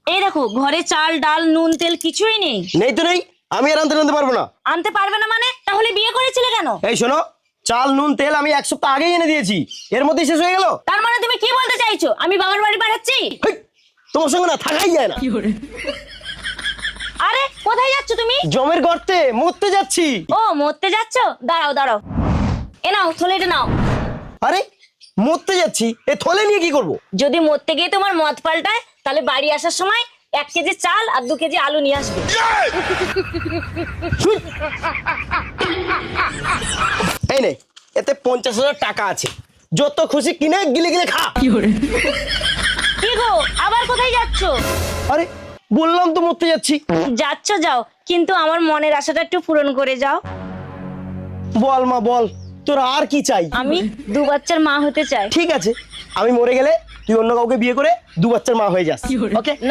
এই দেখো ঘরে চাল ডাল নুন তেল কিছুই নেই। নেই তো নেই, আমি আর আনতে পারবো না। আনতে পারবে না মানে? তাহলে বিয়ে করেছিলে কেন? এই শোনো, চাল নুন তেল আমি 1 সপ্তাহ আগেই এনে দিয়েছি, এর মধ্যেই শেষ হয়ে গেল। তার মানে তুমি কি বলতে চাইছো আমি বাবার বাড়ি পাঠাচ্ছি? হেই, তোমার সঙ্গে না থাকাই যায় না। আরে কোথায় যাচ্ছ তুমি? জমের গর্তে মরতে যাচ্ছি। ও মরতে যাচ্ছ, দাঁড়াও দাঁড়াও, এ নাও থলেটা নাও। আরে মরতে যাচ্ছি, এ থলে নিয়ে কি করব? যদি মরতে গিয়ে তোমার মত পাল্টায় তাহলে বাড়ি আসার সময় 1 কেজি চাল আর 2 কেজি আলু নিয়ে আসবে। এই নে, এতে 50,000 টাকা আছে, যত খুশি কিনে গিলে গিলে খা। কি গো আবার কোথায় যাচ্ছ? আরে বললাম তো মরতে যাচ্ছি। যাচ্ছ যাও, কিন্তু আমার মনের আশাটা একটু পূরণ করে যাও। বল মা বল, তোর আর কি চাই? আমি 2 বাচ্চার মা হতে চাই। ঠিক আছে, আমি মরে গেলে তুই অন্য কাউকে বিয়ে করে 2 বাচ্চার মা হয়ে যাস। ওকে?